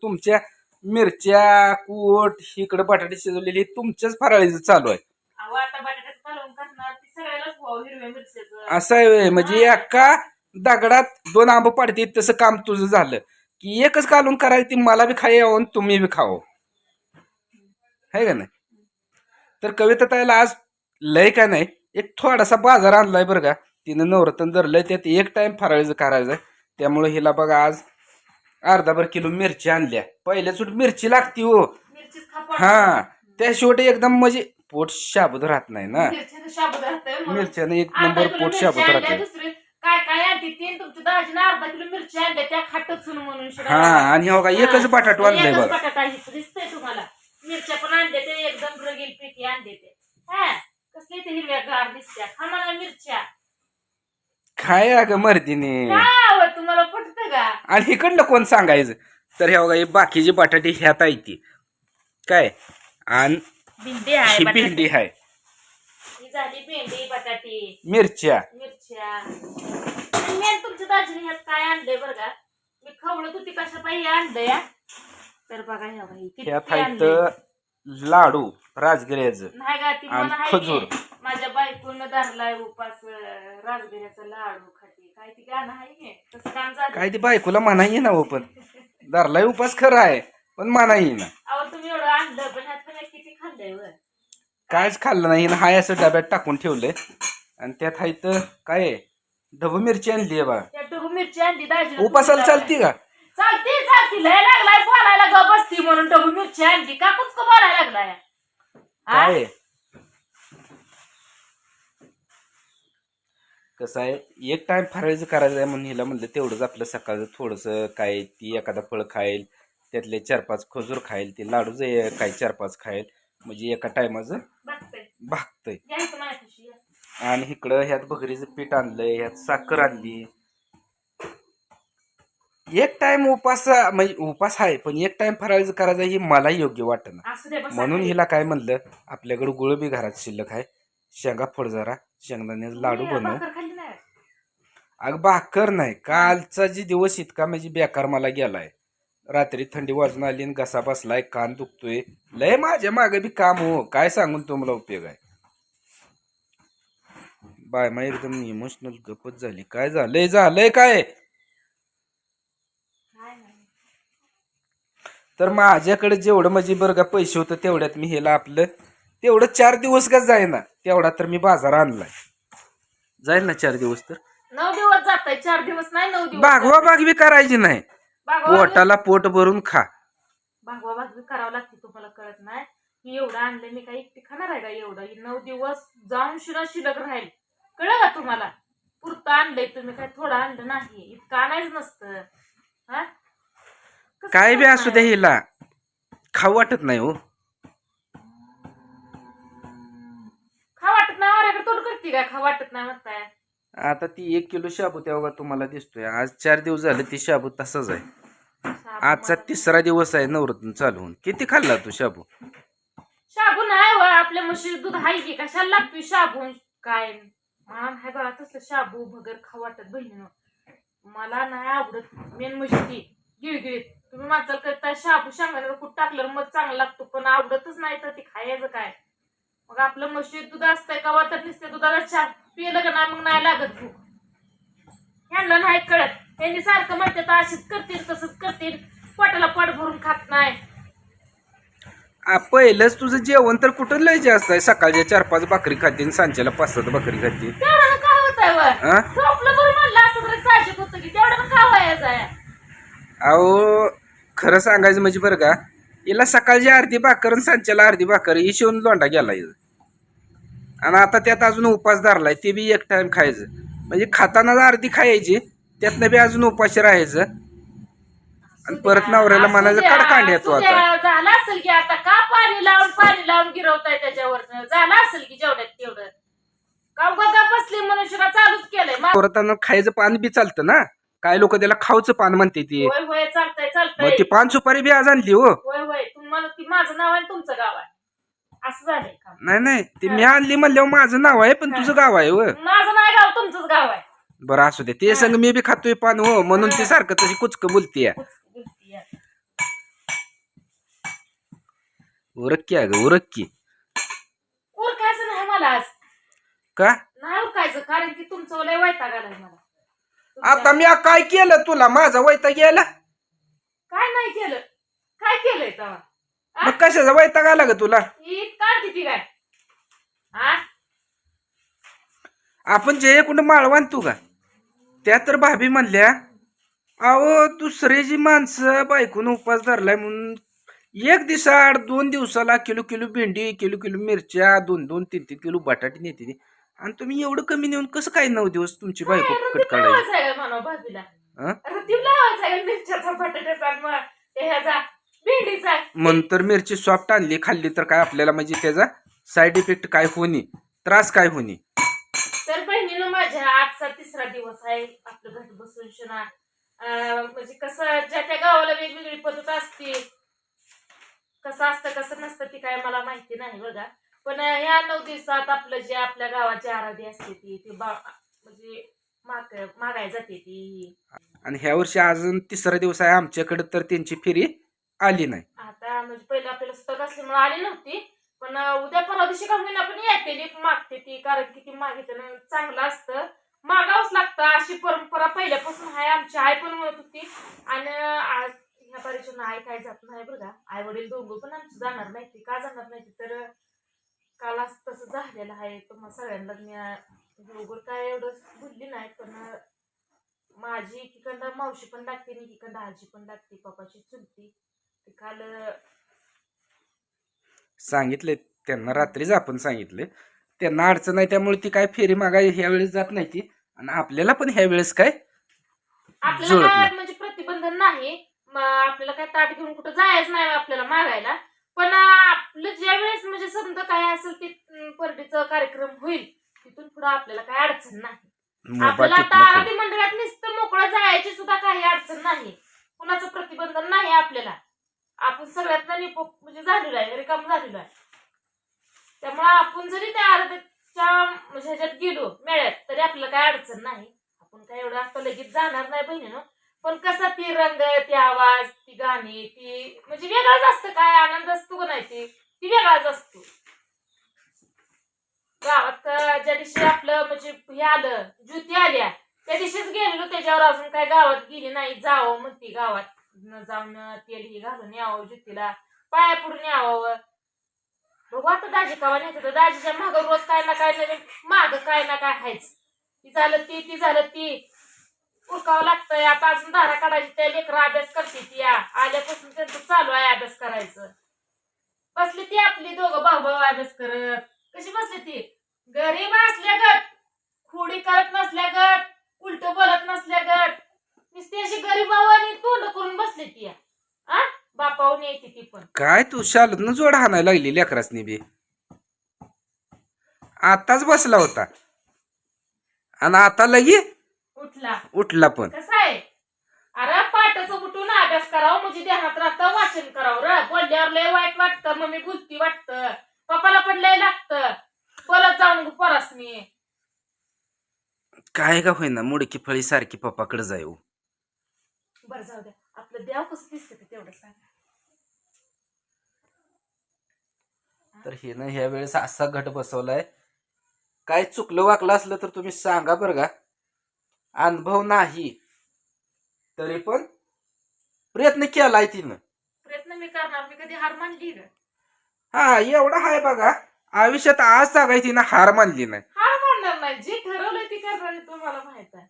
तुमच्या मिरच्या कूट इकडे बटाटे शिजवलेली तुमच्याच फराळीचं चालू आहे. अहो आता बटाट्याचं कालवण करणार ती सगळ्यालाच भाव हिरव्या मिरच्याचं. असं आहे व्हय. म्हणजे एका दगडात 2 आंब पाडते तसं काम तुझं झालं की एकच कालवण करायचं ती मला बी खाई यावं तुम्ही बी खावं आहे का नाही. तर कविता ताईला आज लय का नाही एक थोडासा बाजार आणलाय बरं का. तिनं नवरत्न धरलंय त्यात एक टाइम फराळीचं करायचंय. त्यामुळे हिला बघा आज अर्धाभर किलो मिरची आणल्या. पहिल्या सुट मिरची लागती हो. मिरचीच खापा. हा त्या शेवटी एकदम म्हणजे पोट शाबूत राहत नाही ना. मिरच्याचं शाबूत राहतंय म्हणून. मिरच्याने एक अर्धा नंबर किलो पोट मिरची शाबूत आणल्या, राहते. दुसरी काय काय आणते तीन तुमच्या दाजीने अर्धा किलो मिरची आणल्या त्या खाटच म्हणून हा आणि हो का एकच बटाटू आणलंय एकच बघा. बटाटा आहे, दिसतंय तुम्हाला. मिरच्या पण आणले ते एकदम रगील पैकी आणले ते. हा कसले ते हिरव्या गार दिसत्या. खा मला मिरच्या. काय अगं मर्दीने. काय तुम्हाला पटतं का? आणि इकडलं कोण सांगायचं. तर हे बघा ही बाकीची बटाटे ह्यात आहे ती काय आणि भेंडी आहे, ही बटाटे. भेंडी आहे, ही झाली भेंडी बटाटे मिरच्या. मी तुमच्या दाजीने ह्यात काय आणलंय बरं का. मी खवळत होती कशा पाहिजे आणलंय. तर बघा ह्या बाई किती ह्यात आणलंय. आहेत लाडू राजगिऱ्याचं नाही का ती आणि मला आहे खजूर. की, माझ्या बायकोनं धरलाय उपास राजगिऱ्याचा लाडू खाते. काय ती गाणं आहे की तसं काम झालं. काय ती बायकोला म्हणाई ना हो पण धरलाय उपास खरं आहे पण म्हणाई ना. अहो तुम्ही एवढं आणलं पण ह्यात पण किती खाल्लंय वर. कायच खाल्लं नाही ना. हाय असं डब्यात टाकून ठेवलंय आणि त्यात आहे तर काय आहे, ढबू मिरची आणली आहे बघा. त्या ढबू मिरची आणली दाजीनं. उपासाला चालती का? चालती लय लागलाय बोलायला ग बसती म्हणून ढबू मिरची आणली का कुचक बोलायला लागलाय. हा? काय कसं आहे एक टाइम फराळीचं करायचं आहे म्हणून हिला म्हणलं तेवढंच आपलं सकाळचं थोडंसं काय ती एखादा फळ खाईल त्यातले 4-5 खजूर खाईल ते लाडूच काय 4-5 खाईल म्हणजे एका टायमाचं बघतंय भागतंय. घ्यायचं माझ्यापाशी. आणि इकडं ह्यात भगरीचं पीठ आणलंय ह्यात साखर आणली. एक टाइम उपास म्हणजे उपास आहे पण एक टाइम फराळीचं करायचं ही मला योग्य वाटत ना. असू दे बस. म्हणून हिला काय म्हणलं आपल्याकडे गुळ बी घरात शिल्लक आहे. शेंगा फोड जरा शेंगदाण्याचे लाडू बनव. खाल्ली नाही. अग भाकर नाही कालचा जी दिवस इतका म्हणजे बेकार मला गेलाय. रात्री थंडी वाजून आली आणि घसा बसलाय कान दुखतोय लय माझ्या मागे बी काम हो काय सांगून तुम्हाला उपयोग आहे. बाय मा एकदम इमोशनल गपच झाली. काय झालंय काय. तर माझ्याकडे जेवढं म्हणजे बरं का पैसे होतं तेवढ्यात मी हेला आपलं तेवढं 4 दिवस का जाईना तेवढा तर मी बाजार आणलाय. जाईल ना 4 दिवस तर 9 दिवस जाताय. 4 दिवस नाही 9 दिवस. भागवा भागवी करायची नाही. भागवा पोटाला पोट भरून खा. भागवी करावं लागते तुम्हाला कळत नाही. की एवढं आणलं मी काही एकटी खाणार आहे का एवढं. 9 दिवस जाऊन शिल्लक राहील कळलं का तुम्हाला. पुरतं आणलंय तुम्ही काय थोडं आणलं नाही. इतकं आणायचं नसतं. हा काय बी असू द्या हिला खाऊ वाटत नाही हो. खा वाटत नाही माझ्याकडे तोड करते काय. खा वाटत नाही म्हणताय. आता ती 1 किलो शाबू तेव्हा तुम्हाला दिसतोय. आज 4 दिवस झाले ती शाबू तसाच आहे. आजचा 3रा दिवस आहे नवरत्न चालू होऊन. किती खाल्ला तू शाबू. शाबू नाही व आपल्या म्हशी दूध आहे की कशाला लागतोय शाबू. काय मला नाही बघा तसलं शाबू भगर खा वाटत बहिणीनं. मला नाही आवडत मेन म्हशी ती गिळगिळीत. तुम्ही माणसाला करताय शाबू शेंगदाण्याचं कूट टाकलं मग चांगलं लागतो पण आवडतच नाही तर ती खायचं काय. मग आपलं म्हशी दूध असतंय का तर नुसते दुधाला चहा पिलं का नाही मग नाही लागत भूक. ह्यांना नाही कळत. त्यांनी सारखं म्हणतात अशीच करतील तसंच करतील पोटाला पोट भरून खात नाही. पहिलंच तुझं जेवण तर कुठं लय जास्त आहे. सकाळच्या 4-5 भाकरी खातील सांच्याला 5-7 भाकरी खातील. तेवढं का होत आहे झोपलं बरं म्हणलं असं तर साहजिक होतं की तेवढं का व्हायचं आहे. अहो खरं सांगायचं म्हणजे बरं का हिला सकाळची अर्धी भाकर आणि सांच्याला अर्धी भाकर ही शिवून लोंडा गेला आणि आता त्यात अजून उपास धरलाय ते बी एक टाइम खायचं म्हणजे खाताना अर्धी खायची त्यातनं बी अजून उपाशी राहायचं आणि परत नवऱ्याला म्हणायचं कडकांड येतो. आता झालं असेल की आता का पाणी लावून गिरवताय त्याच्यावर. झालं असेल की जेवढ्यात तेवढं का बसली मनुष्यला चालूच केलंय. परत खायचं पान बी चालतं ना. काय लोक त्याला खाऊचं पान म्हणते ती. होय चालतंय मग ती पान सुपारी बी आज आणली हो. होय तुम्हाला ती माझं नाव आहे तुमचं गाव आहे असं झालंय. नाही ती मी आणली म्हणल्यावर माझं नाव आहे पण तुझं गाव आहे हो. माझं नाही गाव तुमचंच गाव आहे. बरं असू दे ते संग मी बी खातोय पान हो म्हणून ती सारखं तशी कुचक बोलतीय. उरक अगं उरक की. उरकायचं नाही मला आज. का नाही उरकायचं कारण की तुमचं लय वैताग आलाय मला. आता मी काय केलं तुला? माझा वैताग गेला. काय नाही केलं? काय केलंय तेव्हा? मग कशाचा वैताग आला ग तुला? ईद काढते ती काय? हा? आपण जे कुठं माळवान तू का त्या तर भाभी म्हणल्या, अहो दुसऱ्याची माणसं बायकून उपास धरलाय म्हणून एक दिवसाआड 2 दिवसाला किलो किलो भेंडी, किलो किलो मिरच्या, 2-2, 3-3 किलो बटाटे नेते ती. आणि तुम्ही एवढं कमी नेऊन कसं काय 9 दिवस तुमची बायको काय कट रतीब काढायची? लावायचं आहे म्हणा भाजीला. हं? रतीब लावायचं आहे मिरच्याचा, बटाट्याचा आणि मग ते ह्याचा भेंडीचा. म्हणून तर मिरची सॉफ्ट आणली, खाल्ली तर काय आपल्याला म्हणजे त्याचा साईड इफेक्ट काय होणे, त्रास काय होणे. तर बहिणीनं माझ्या आजचा 3रा दिवस आहे आपलं घरी बसून शिना. म्हणजे कसं ज्या त्या गावाला वेगवेगळी पद्धत असते. कसं असतं कसं नसतं ती काय मला माहिती नाही बघा. पण ह्या 9 दिवसात आपलं जे आपल्या गावाची आराधी असते ती म्हणजे मागाय जाते ती. आणि ह्या वर्षी अजून 3रा दिवस आहे आमच्याकडे, तर त्यांची फेरी आली नाही. आता म्हणजे पहिलं आपल्याला स्तक असल्यामुळे आली नव्हती. पण उद्या परवा दिवशी का होईना पण येते मागते ती, कारण की ती मागितलं चांगलं असतं, मागावंच लागतं. अशी परंपरा पहिल्यापासून आहे. आमची आई पण म्हणत होती. आणि आज ह्या बारीच्या आई काय जात नाही बघा. आई वडील दोघं पण आमची जाणार नाही. ती का जाणार नाही तर काल असं तसं झालेलं आहे. तुम्हाला सगळ्यांना मी दोघं काय एवढं बोलली नाही. पण माझी एकीकडं मावशी पण लागते आणि एकीकडं आजी पण लागते, पप्पाची चुलती. ते काल सांगितले त्यांना, रात्रीच आपण सांगितले त्यांना अडचण नाही, त्यामुळे ती काय फेरी मागाय ह्या वेळेस जात नाही ती. आणि आपल्याला पण ह्या वेळेस काय आपल्याला जुळत काय नाही. म्हणजे प्रतिबंधन नाही. आपल्याला काय ताट घेऊन कुठं जायचं नाही आपल्याला मागायला. पण आपलं ज्या वेळेस म्हणजे समजा काय असेल ते परडीचा कार्यक्रम होईल तिथून पुढे आपल्याला काय अडचण नाही. आपल्याला आता मोबाईल आराधी मंडळात नुसतं मोकळं जायची सुद्धा काही अडचण नाही. कुणाचं प्रतिबंधन नाही आपल्याला. आपण सगळ्यात म्हणजे झालेलो आहे, रिकाम झालेलो आहे. त्यामुळे आपण जरी त्या आराध्याच्या म्हणजे ह्याच्यात गेलो मेळ्यात तरी आपल्याला काय अडचण नाही. आपण काय एवढं असं लगेच जाणार नाही बहिणीनं. पण कसा ती रंग, ती आवाज, ती गाणी, ती म्हणजे वेगळाच असतं. काय आनंद असतो का नाही ती वेगळाच असतो. गावात ज्या दिवशी आपलं म्हणजे हे आलं, ज्योती आल्या त्या दिवशीच गेलेलो. त्याच्यावर अजून काय गावात गेली नाही. जावं म्हणते गावात जाऊन तेल हे घालून यावं, ज्योतीला पाया पडून यावं. बघू आता दाजी कावा नाही. दाजीच्या माग रोज काय ना काय नवीन माग काय ना काय आहेच. ती झालं ती झालं ती उरकावं लागतंय. आता अजून धारा काढायची, त्या लेकरं अभ्यास करते ती आल्यापासून त्यांचं चालू आहे अभ्यास करायचं. बसली ती आपली दोघं भाऊ भाऊ अभ्यास करत. कशी बसली ती? गरीब असल्यागत, खोडी करत नसल्यागत, उलट बोलत नसल्यागत, नुसती अशी गरीबावानी तोंड करून बसली ती. बापावून येते ती पण. काय तू शालत जोड हाणायला लागली लेकरासनी बी. आताच बसला होता आणि आता लगी उठला पण. कसं आहे, अरे पाटाचं उठून अभ्यास करावं म्हणजे ध्यानात राहतं, वाचन करावं. बोलल्यावर लय वाईट वाटतं, मम्मी बुद्धी वाटतं, पप्पाला पण लय लागतं. बोलत जाऊन पोरासनी. काय का होईना मुडकी फळी सारखी पप्पाकडे जाऊ. बरं जाऊ द्या, आपलं देव कसं दिसतं ते तेवढं सांगा. तर हे ना ह्या वेळेस असा घट बसवलाय. काय चुकलं वाकलं असलं तर तुम्ही सांगा बरं का. अनुभव नाही तरी पण प्रयत्न केलाय तिनं. प्रयत्न मी करणार, मी कधी हार मानली का? हा एवढा हाय बघा. आयुष्यात आज सांगाय तिनं हार मानली नाही. हार मानणार नाही, जे ठरवलंय ते करणार तुम्हाला माहित आहे.